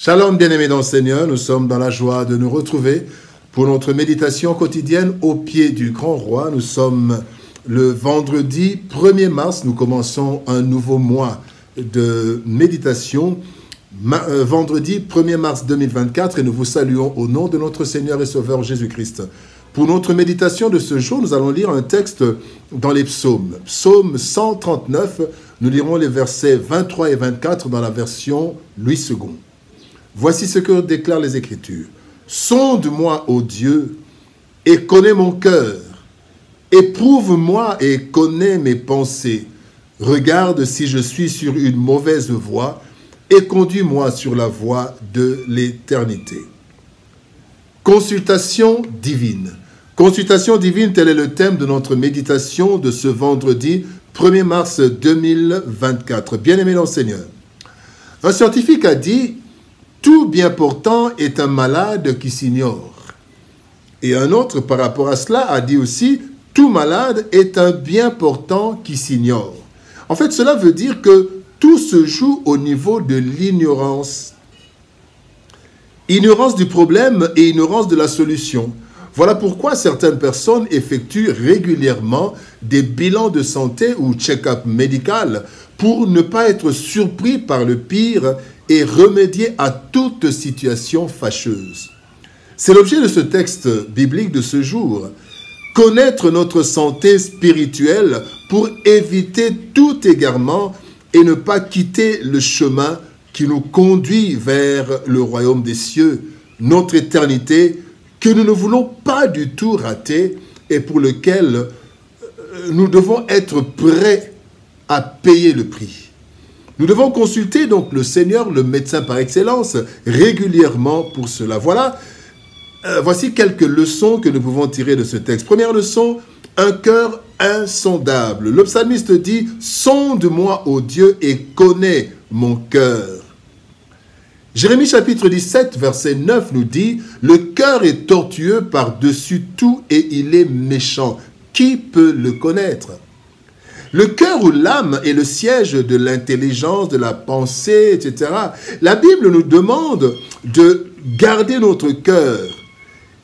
Shalom bien-aimés dans le Seigneur, nous sommes dans la joie de nous retrouver pour notre méditation quotidienne au pied du grand roi. Nous sommes le vendredi 1er mars, nous commençons un nouveau mois de méditation. Vendredi 1er mars 2024 et nous vous saluons au nom de notre Seigneur et Sauveur Jésus-Christ. Pour notre méditation de ce jour, nous allons lire un texte dans les psaumes. Psaume 139, nous lirons les versets 23 et 24 dans la version Louis II. Voici ce que déclarent les Écritures. « Sonde-moi, ô Dieu, et connais mon cœur. Éprouve-moi et connais mes pensées. Regarde si je suis sur une mauvaise voie et conduis-moi sur la voie de l'éternité. » Consultation divine. Consultation divine, tel est le thème de notre méditation de ce vendredi 1er mars 2024. Bien-aimé dans le Seigneur, un scientifique a dit « Tout bien portant est un malade qui s'ignore ». Et un autre, par rapport à cela, a dit aussi « Tout malade est un bien portant qui s'ignore ». En fait, cela veut dire que tout se joue au niveau de l'ignorance. Ignorance du problème et ignorance de la solution. Voilà pourquoi certaines personnes effectuent régulièrement des bilans de santé ou check-up médical pour ne pas être surpris par le pire et remédier à toute situation fâcheuse. C'est l'objet de ce texte biblique de ce jour. Connaître notre santé spirituelle pour éviter tout égarement et ne pas quitter le chemin qui nous conduit vers le royaume des cieux, notre éternité, que nous ne voulons pas du tout rater et pour lequel nous devons être prêts à payer le prix. Nous devons consulter donc le Seigneur, le médecin par excellence, régulièrement pour cela. Voilà, voici quelques leçons que nous pouvons tirer de ce texte. Première leçon, un cœur insondable. Le psalmiste dit « Sonde-moi, ô Dieu, et connais mon cœur ». Jérémie chapitre 17, verset 9 nous dit « Le cœur est tortueux par-dessus tout et il est méchant. Qui peut le connaître ?» Le cœur ou l'âme est le siège de l'intelligence, de la pensée, etc. La Bible nous demande de garder notre cœur.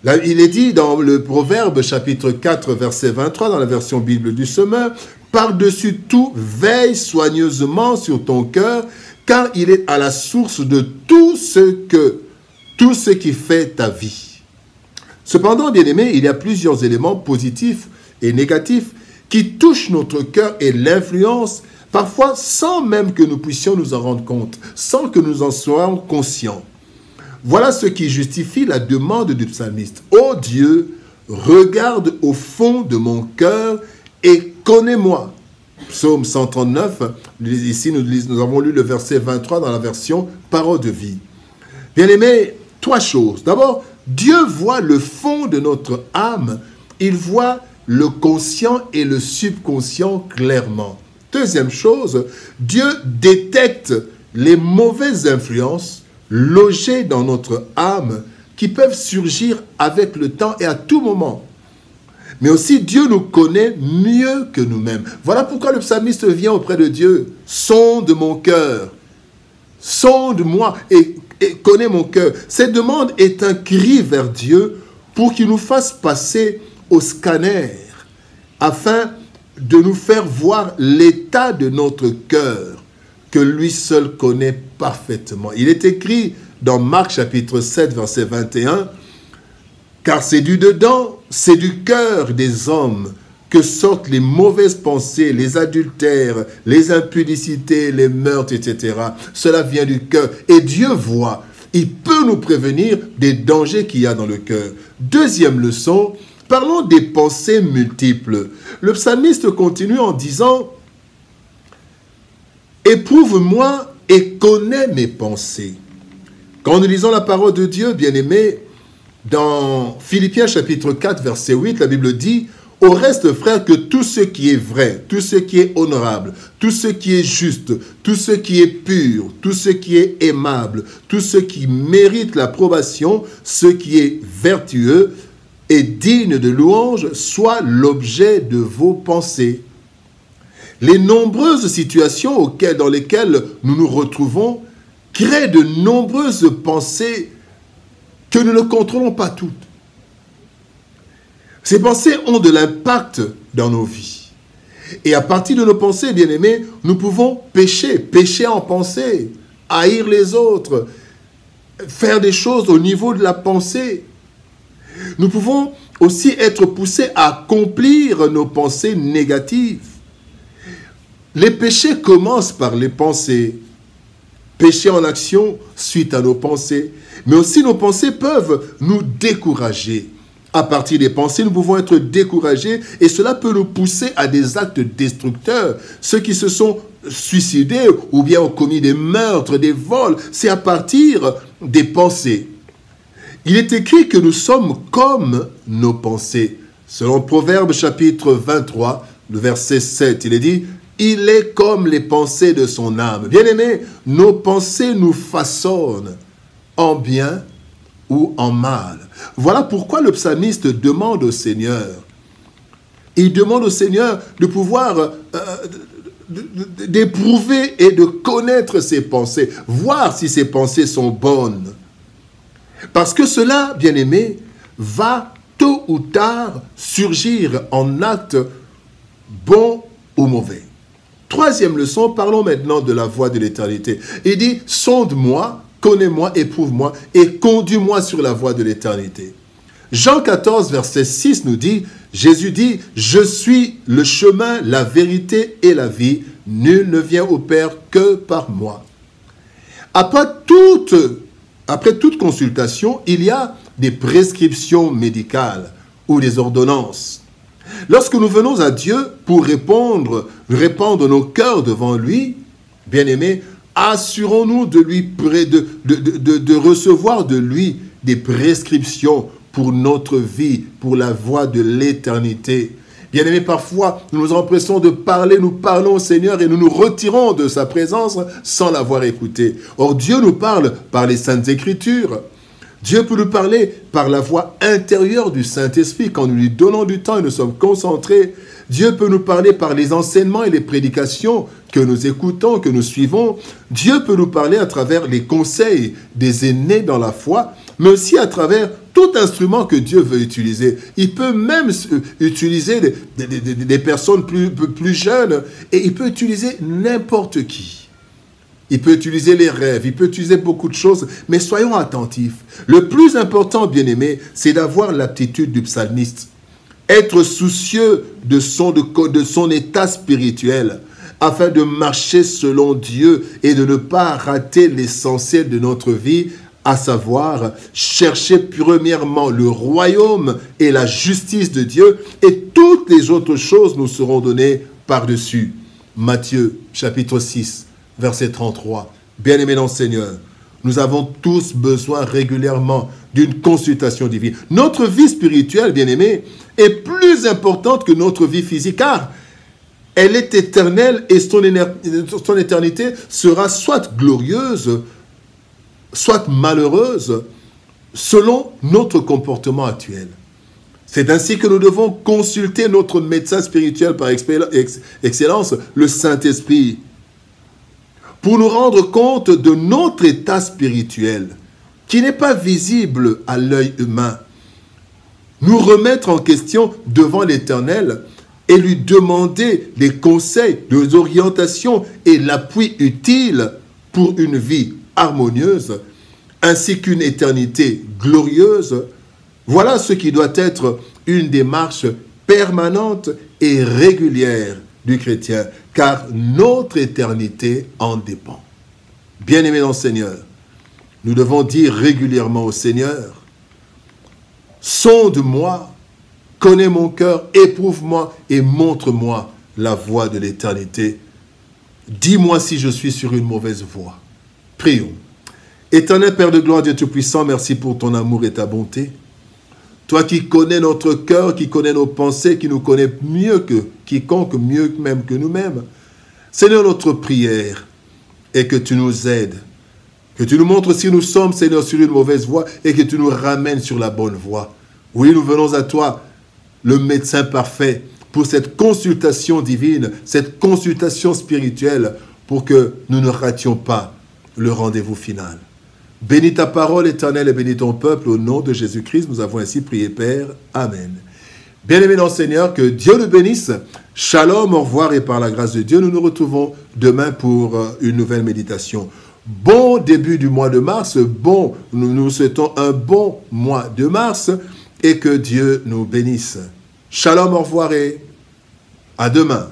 Là, il est dit dans le Proverbe chapitre 4, verset 23, dans la version Bible du Semeur, « Par-dessus tout, veille soigneusement sur ton cœur, car il est à la source de tout ce qui fait ta vie. » Cependant, bien-aimés, il y a plusieurs éléments positifs et négatifs qui touchent notre cœur et l'influencent, parfois sans même que nous puissions nous en rendre compte, sans que nous en soyons conscients. Voilà ce qui justifie la demande du psalmiste. « Ô Dieu, regarde au fond de mon cœur et connais-moi. » Psaume 139, ici nous avons lu le verset 23 dans la version « Parole de vie ». Bien-aimés, trois choses. D'abord, Dieu voit le fond de notre âme. Il voit le conscient et le subconscient clairement. Deuxième chose, Dieu détecte les mauvaises influences logées dans notre âme qui peuvent surgir avec le temps et à tout moment. Mais aussi, Dieu nous connaît mieux que nous-mêmes. Voilà pourquoi le psalmiste vient auprès de Dieu. « Sonde mon cœur, sonde-moi et connais mon cœur. » Cette demande est un cri vers Dieu pour qu'il nous fasse passer au scanner afin de nous faire voir l'état de notre cœur que lui seul connaît parfaitement. Il est écrit dans Marc chapitre 7, verset 21, « Car c'est du dedans, c'est du cœur des hommes que sortent les mauvaises pensées, les adultères, les impudicités, les meurtres, etc. Cela vient du cœur. Et Dieu voit, il peut nous prévenir des dangers qu'il y a dans le cœur. » Deuxième leçon, parlons des pensées multiples. Le psalmiste continue en disant « Éprouve-moi et connais mes pensées. » Quand nous lisons la parole de Dieu, bien-aimés, dans Philippiens chapitre 4, verset 8, la Bible dit « Au reste, frères, que tout ce qui est vrai, tout ce qui est honorable, tout ce qui est juste, tout ce qui est pur, tout ce qui est aimable, tout ce qui mérite l'approbation, ce qui est vertueux et digne de louange, soit l'objet de vos pensées. » Les nombreuses situations dans lesquelles nous nous retrouvons crée de nombreuses pensées que nous ne contrôlons pas toutes. Ces pensées ont de l'impact dans nos vies. Et à partir de nos pensées, bien-aimés, nous pouvons pécher en pensée, haïr les autres, faire des choses au niveau de la pensée. Nous pouvons aussi être poussés à accomplir nos pensées négatives. Les péchés commencent par les pensées. Péché en action suite à nos pensées. Mais aussi nos pensées peuvent nous décourager. À partir des pensées, nous pouvons être découragés et cela peut nous pousser à des actes destructeurs. Ceux qui se sont suicidés ou bien ont commis des meurtres, des vols, c'est à partir des pensées. Il est écrit que nous sommes comme nos pensées. Selon Proverbes chapitre 23, le verset 7, il est dit « Il est comme les pensées de son âme ». Bien-aimés, nos pensées nous façonnent en bien ou en mal. Voilà pourquoi le psalmiste demande au Seigneur. Il demande au Seigneur de pouvoir d'éprouver et de connaître ses pensées, voir si ses pensées sont bonnes. Parce que cela, bien-aimé, va tôt ou tard surgir en acte bon ou mauvais. Troisième leçon, parlons maintenant de la voie de l'éternité. Il dit, sonde-moi, connais-moi, éprouve-moi et conduis-moi sur la voie de l'éternité. Jean 14, verset 6 nous dit, Jésus dit, je suis le chemin, la vérité et la vie. Nul ne vient au Père que par moi. Après toute consultation, il y a des prescriptions médicales ou des ordonnances. Lorsque nous venons à Dieu pour répandre nos cœurs devant lui, bien-aimés, assurons-nous de recevoir de lui des prescriptions pour notre vie, pour la voie de l'éternité. Bien-aimés, parfois, nous nous empressons de parler, nous parlons au Seigneur et nous nous retirons de sa présence sans l'avoir écouté. Or, Dieu nous parle par les Saintes Écritures. Dieu peut nous parler par la voix intérieure du Saint-Esprit. Quand nous lui donnons du temps et nous sommes concentrés, Dieu peut nous parler par les enseignements et les prédications que nous écoutons, que nous suivons. Dieu peut nous parler à travers les conseils des aînés dans la foi, mais aussi à travers tout instrument que Dieu veut utiliser. Il peut même utiliser des personnes plus jeunes et il peut utiliser n'importe qui. Il peut utiliser les rêves, il peut utiliser beaucoup de choses, mais soyons attentifs. Le plus important, bien-aimé, c'est d'avoir l'aptitude du psalmiste. Être soucieux de son état spirituel, afin de marcher selon Dieu et de ne pas rater l'essentiel de notre vie, à savoir chercher premièrement le royaume et la justice de Dieu, et toutes les autres choses nous seront données par-dessus. Matthieu, chapitre 6. Verset 33. Bien-aimés dans le Seigneur, nous avons tous besoin régulièrement d'une consultation divine. Notre vie spirituelle, bien-aimés, est plus importante que notre vie physique, car elle est éternelle et son éternité sera soit glorieuse, soit malheureuse, selon notre comportement actuel. C'est ainsi que nous devons consulter notre médecin spirituel par excellence, le Saint-Esprit, pour nous rendre compte de notre état spirituel, qui n'est pas visible à l'œil humain. Nous remettre en question devant l'Éternel et lui demander des conseils, des orientations et l'appui utile pour une vie harmonieuse, ainsi qu'une éternité glorieuse. Voilà ce qui doit être une démarche permanente et régulière du chrétien, car notre éternité en dépend. Bien-aimés dans le Seigneur, nous devons dire régulièrement au Seigneur, sonde-moi, connais mon cœur, éprouve-moi et montre-moi la voie de l'éternité. Dis-moi si je suis sur une mauvaise voie. Prions. Éternel Père de gloire, Dieu Tout-Puissant, merci pour ton amour et ta bonté. Toi qui connais notre cœur, qui connais nos pensées, qui nous connais mieux que quiconque, mieux même que nous-mêmes. Seigneur, notre prière est que tu nous aides, que tu nous montres si nous sommes, Seigneur, sur une mauvaise voie et que tu nous ramènes sur la bonne voie. Oui, nous venons à toi, le médecin parfait, pour cette consultation divine, cette consultation spirituelle, pour que nous ne rations pas le rendez-vous final. Bénis ta parole, Éternel, et bénis ton peuple. Au nom de Jésus-Christ, nous avons ainsi prié, Père. Amen. Bien-aimés dans le Seigneur, que Dieu le bénisse. Shalom, au revoir, et par la grâce de Dieu, nous nous retrouvons demain pour une nouvelle méditation. Bon début du mois de mars, nous nous souhaitons un bon mois de mars, et que Dieu nous bénisse. Shalom, au revoir, et à demain.